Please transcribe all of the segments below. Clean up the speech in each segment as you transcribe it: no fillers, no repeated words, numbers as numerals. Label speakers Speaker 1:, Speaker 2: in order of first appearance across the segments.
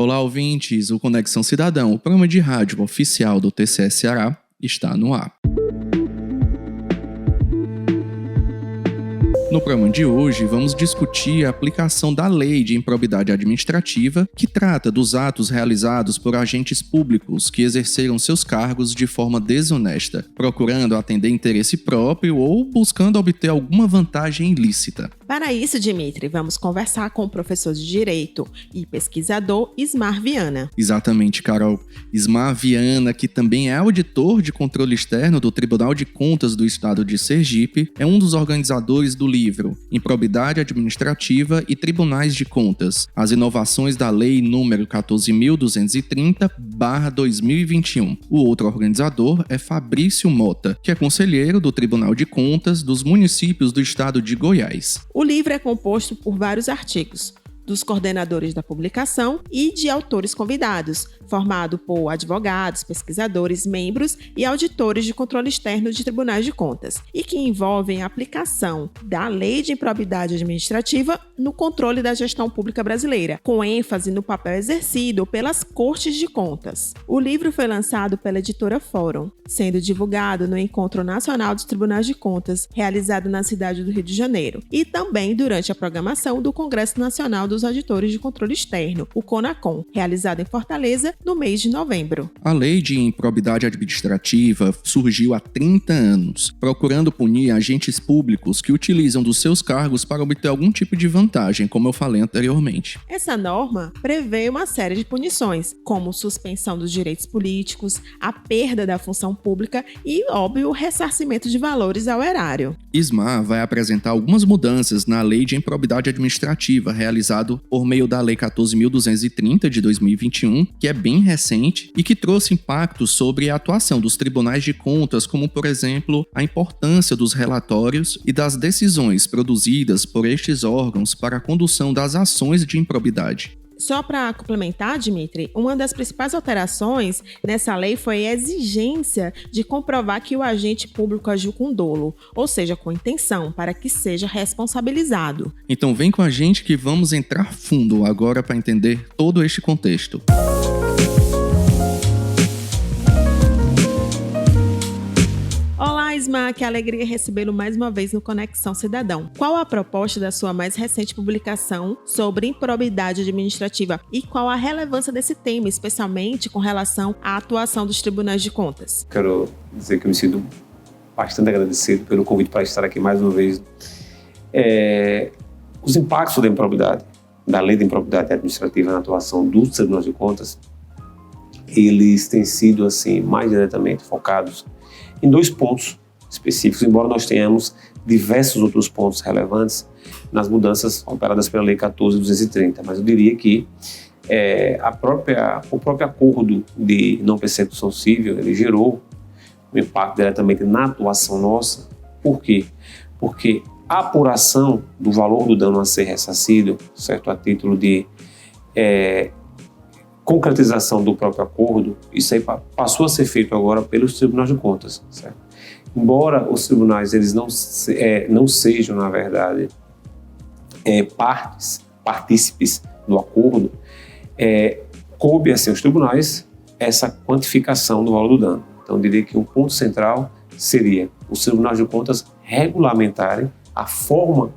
Speaker 1: Olá, ouvintes! O Conexão Cidadão, o programa de rádio oficial do TCE Ceará, está no ar. No programa de hoje, vamos discutir a aplicação da Lei de Improbidade Administrativa, que trata dos atos realizados por agentes públicos que exerceram seus cargos de forma desonesta, procurando atender interesse próprio ou buscando obter alguma vantagem ilícita.
Speaker 2: Para isso, Dimitri, vamos conversar com o professor de Direito e pesquisador Ismar Viana.
Speaker 1: Exatamente, Carol. Ismar Viana, que também é auditor de controle externo do Tribunal de Contas do Estado de Sergipe, é um dos organizadores do livro Improbidade Administrativa e Tribunais de Contas, as inovações da Lei nº 14.230/2021. O outro organizador é Fabrício Mota, que é conselheiro do Tribunal de Contas dos municípios do estado de Goiás.
Speaker 2: O livro é composto por vários artigos, dos coordenadores da publicação e de autores convidados, formado por advogados, pesquisadores, membros e auditores de controle externo de tribunais de contas, e que envolvem a aplicação da Lei de Improbidade Administrativa no controle da gestão pública brasileira, com ênfase no papel exercido pelas Cortes de Contas. O livro foi lançado pela editora Fórum, sendo divulgado no Encontro Nacional dos Tribunais de Contas, realizado na cidade do Rio de Janeiro, e também durante a programação do Congresso Nacional dos Auditores de Controle Externo, o CONACON, realizado em Fortaleza no mês de novembro.
Speaker 1: A Lei de Improbidade Administrativa surgiu há 30 anos, procurando punir agentes públicos que utilizam dos seus cargos para obter algum tipo de vantagem, como eu falei anteriormente.
Speaker 2: Essa norma prevê uma série de punições, como suspensão dos direitos políticos, a perda da função pública e, óbvio, o ressarcimento de valores ao erário.
Speaker 1: Ismar vai apresentar algumas mudanças na Lei de Improbidade Administrativa, realizado por meio da Lei 14.230 de 2021, que é bem recente e que trouxe impactos sobre a atuação dos tribunais de contas, como, por exemplo, a importância dos relatórios e das decisões produzidas por estes órgãos para a condução das ações de improbidade.
Speaker 2: Só para complementar, Dimitri, uma das principais alterações nessa lei foi a exigência de comprovar que o agente público agiu com dolo, ou seja, com intenção, para que seja responsabilizado.
Speaker 1: Então vem com a gente que vamos entrar fundo agora para entender todo este contexto.
Speaker 2: Olá, Ismar, que alegria recebê-lo mais uma vez no Conexão Cidadão. Qual a proposta da sua mais recente publicação sobre improbidade administrativa e qual a relevância desse tema, especialmente com relação à atuação dos tribunais de contas?
Speaker 3: Quero dizer que eu me sinto bastante agradecido pelo convite para estar aqui mais uma vez. Os impactos da improbidade, da lei de improbidade administrativa na atuação dos tribunais de contas, eles têm sido assim mais diretamente focados em dois pontos específicos, embora nós tenhamos diversos outros pontos relevantes nas mudanças operadas pela Lei 14.230, mas eu diria que o próprio acordo de não persecução civil, ele gerou um impacto diretamente na atuação nossa. Por quê? Porque a apuração do valor do dano a ser ressarcido, certo, a título de concretização do próprio acordo, isso aí passou a ser feito agora pelos tribunais de contas, certo? Embora os tribunais eles não sejam, na verdade, partícipes do acordo, coube assim, aos tribunais essa quantificação do valor do dano. Então, eu diria que um ponto central seria os tribunais de contas regulamentarem a forma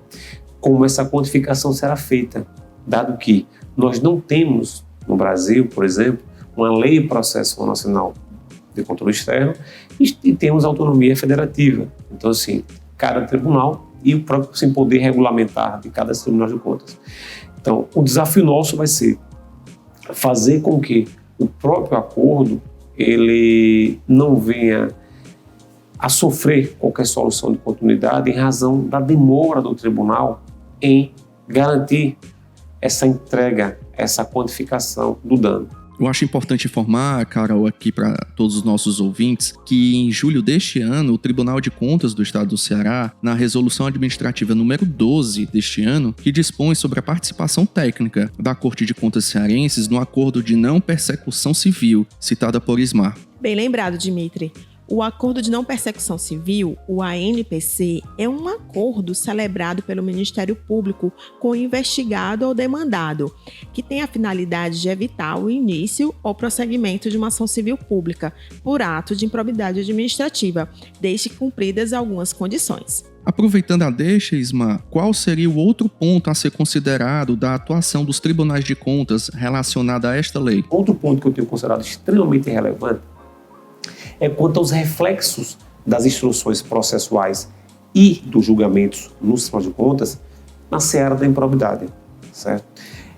Speaker 3: como essa quantificação será feita, dado que nós não temos no Brasil, por exemplo, uma lei processual nacional de controle externo e temos autonomia federativa. Então, assim, cada tribunal e o próprio poder regulamentar de cada tribunal de contas. Então, o desafio nosso vai ser fazer com que o próprio acordo ele não venha a sofrer qualquer solução de continuidade em razão da demora do tribunal em garantir essa entrega, essa quantificação do dano.
Speaker 1: Eu acho importante informar, Carol, aqui para todos os nossos ouvintes, que em julho deste ano, o Tribunal de Contas do Estado do Ceará, na Resolução Administrativa número 12 deste ano, que dispõe sobre a participação técnica da Corte de Contas cearenses no acordo de não persecução civil, citada por Ismar.
Speaker 2: Bem lembrado, Dimitri. O Acordo de Não Persecução Civil, o ANPC, é um acordo celebrado pelo Ministério Público com o investigado ou demandado, que tem a finalidade de evitar o início ou prosseguimento de uma ação civil pública por ato de improbidade administrativa, desde cumpridas algumas condições.
Speaker 1: Aproveitando a deixa, Isma, qual seria o outro ponto a ser considerado da atuação dos tribunais de contas relacionada a esta lei?
Speaker 3: Outro ponto que eu tenho considerado extremamente relevante é quanto aos reflexos das instruções processuais e dos julgamentos nos tribunais de contas na seara da improbidade, certo?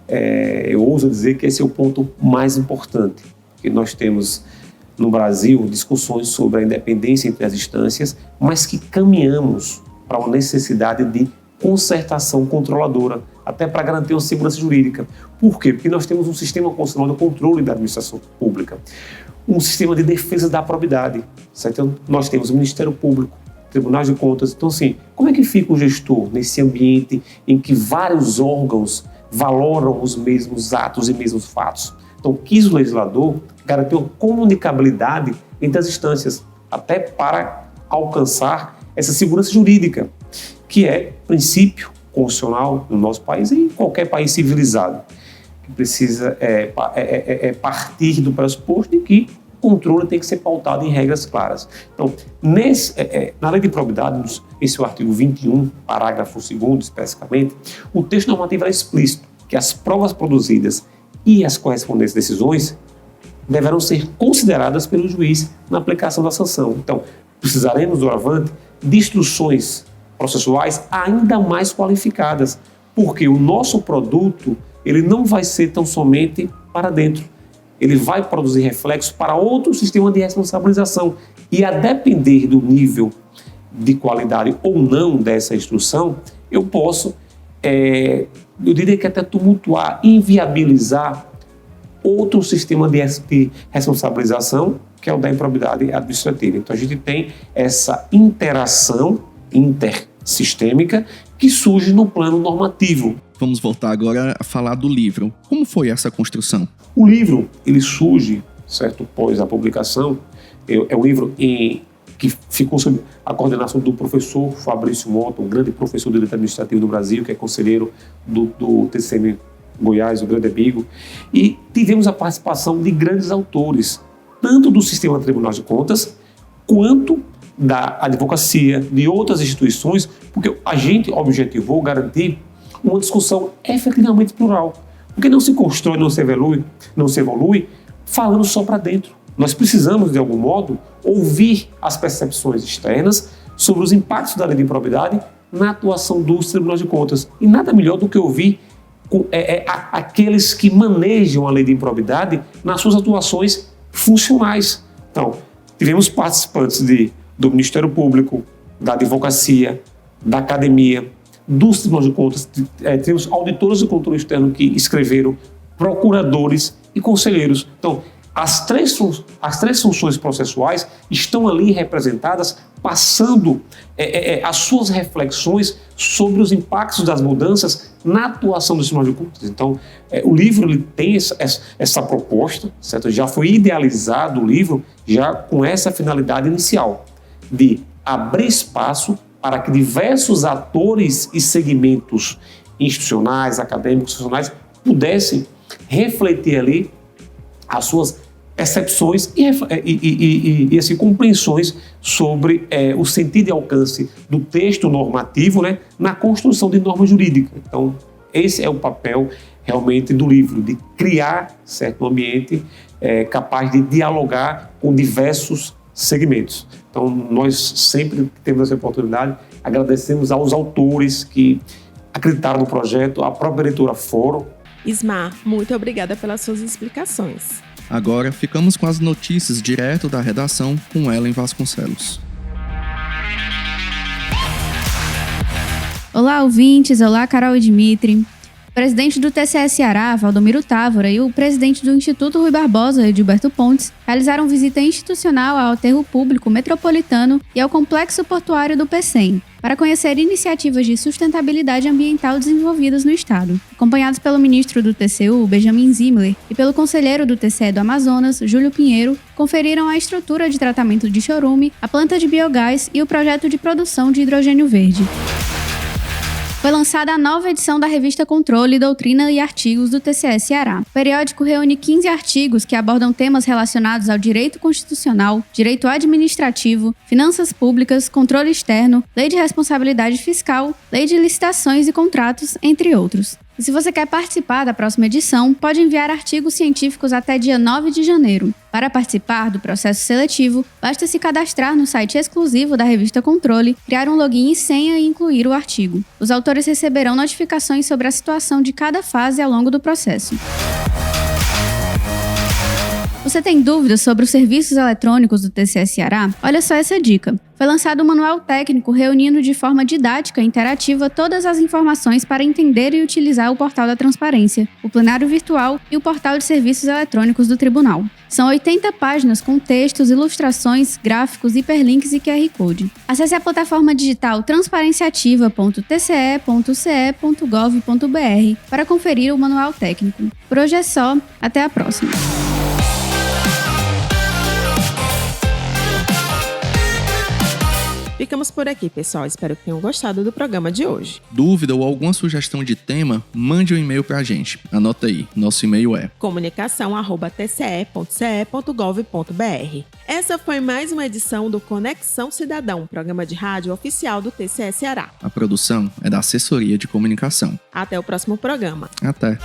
Speaker 3: Eu ouso dizer que esse é o ponto mais importante, que nós temos no Brasil discussões sobre a independência entre as instâncias, mas que caminhamos para uma necessidade de concertação controladora, até para garantir uma segurança jurídica. Por quê? Porque nós temos um sistema constitucional de controle da administração pública, um sistema de defesa da probidade, certo? Então, nós temos o Ministério Público, tribunais de contas. Então, assim, como é que fica o gestor nesse ambiente em que vários órgãos valoram os mesmos atos e mesmos fatos? Então, quis o legislador garantir uma comunicabilidade entre as instâncias, até para alcançar essa segurança jurídica, que é princípio constitucional no nosso país e em qualquer país civilizado, que precisa partir do pressuposto de que o controle tem que ser pautado em regras claras. Então, na lei de improbidade, esse é o artigo 21, parágrafo 2º, especificamente, o texto normativo é explícito, que as provas produzidas e as correspondentes decisões deverão ser consideradas pelo juiz na aplicação da sanção. Então, precisaremos, doravante, de instruções processuais ainda mais qualificadas, porque o nosso produto ele não vai ser tão somente para dentro, ele vai produzir reflexos para outro sistema de responsabilização e, a depender do nível de qualidade ou não dessa instrução, eu posso, eu diria que até tumultuar, inviabilizar outro sistema de responsabilização, que é o da improbidade administrativa. Então, a gente tem essa interação intersistêmica que surge no plano normativo.
Speaker 1: Vamos voltar agora a falar do livro. Como foi essa construção?
Speaker 3: O livro, ele surge, certo, após a publicação. É um livro que ficou sob a coordenação do professor Fabrício Mota, um grande professor de direito administrativo do Brasil, que é conselheiro do TCM Goiás, o grande amigo, e tivemos a participação de grandes autores, tanto do sistema de tribunais de contas, quanto da advocacia, de outras instituições, porque a gente objetivou garantir uma discussão efetivamente plural, porque não se constrói, não se evolui falando só para dentro. Nós precisamos, de algum modo, ouvir as percepções externas sobre os impactos da lei de improbidade na atuação dos tribunais de contas, e nada melhor do que ouvir aqueles que manejam a lei de improbidade nas suas atuações funcionais. Então, tivemos participantes do Ministério Público, da advocacia, da academia, dos tribunais de contas, tivemos auditores de controle externo que escreveram, procuradores e conselheiros. Então, as três funções processuais estão ali representadas, passando as suas reflexões sobre os impactos das mudanças na atuação dos tribunais de contas. Então, o livro ele tem essa proposta, certo? Já foi idealizado o livro já com essa finalidade inicial, de abrir espaço para que diversos atores e segmentos institucionais, acadêmicos, profissionais pudessem refletir ali as suas percepções e assim, compreensões sobre o sentido e alcance do texto normativo, né, na construção de norma jurídica. Então, esse é o papel realmente do livro, de criar certo ambiente capaz de dialogar com diversos segmentos. Então, nós sempre que temos essa oportunidade, agradecemos aos autores que acreditaram no projeto, a própria editora Fórum.
Speaker 2: Ismar, muito obrigada pelas suas explicações.
Speaker 1: Agora ficamos com as notícias direto da redação com Ellen Vasconcelos.
Speaker 4: Olá, ouvintes. Olá, Carol e Dimitri. O presidente do TCE Ceará, Valdomiro Távora, e o presidente do Instituto Rui Barbosa, Edilberto Pontes, realizaram visita institucional ao aterro público metropolitano e ao complexo portuário do PECEM. para conhecer iniciativas de sustentabilidade ambiental desenvolvidas no estado. Acompanhados pelo ministro do TCU, Benjamin Zimler, e pelo conselheiro do TCE do Amazonas, Júlio Pinheiro, conferiram a estrutura de tratamento de chorume, a planta de biogás e o projeto de produção de hidrogênio verde. Foi lançada a nova edição da revista Controle, Doutrina e Artigos do TCE Ceará. O periódico reúne 15 artigos que abordam temas relacionados ao direito constitucional, direito administrativo, finanças públicas, controle externo, lei de responsabilidade fiscal, lei de licitações e contratos, entre outros. E se você quer participar da próxima edição, pode enviar artigos científicos até dia 9 de janeiro. Para participar do processo seletivo, basta se cadastrar no site exclusivo da revista Controle, criar um login e senha e incluir o artigo. Os autores receberão notificações sobre a situação de cada fase ao longo do processo. Você tem dúvidas sobre os serviços eletrônicos do TCE Ceará? Olha só essa dica. Foi lançado um manual técnico reunindo de forma didática e interativa todas as informações para entender e utilizar o portal da transparência, o plenário virtual e o portal de serviços eletrônicos do tribunal. São 80 páginas com textos, ilustrações, gráficos, hiperlinks e QR Code. Acesse a plataforma digital transparenciativa.tce.ce.gov.br para conferir o manual técnico. Por hoje é só, até a próxima!
Speaker 2: Ficamos por aqui, pessoal. Espero que tenham gostado do programa de hoje.
Speaker 1: Dúvida ou alguma sugestão de tema, mande um e-mail pra gente. Anota aí, nosso e-mail é
Speaker 2: comunicação@tce.gov.br. Essa foi mais uma edição do Conexão Cidadão, programa de rádio oficial do TCE Ceará.
Speaker 1: A produção é da Assessoria de Comunicação.
Speaker 2: Até o próximo programa.
Speaker 1: Até!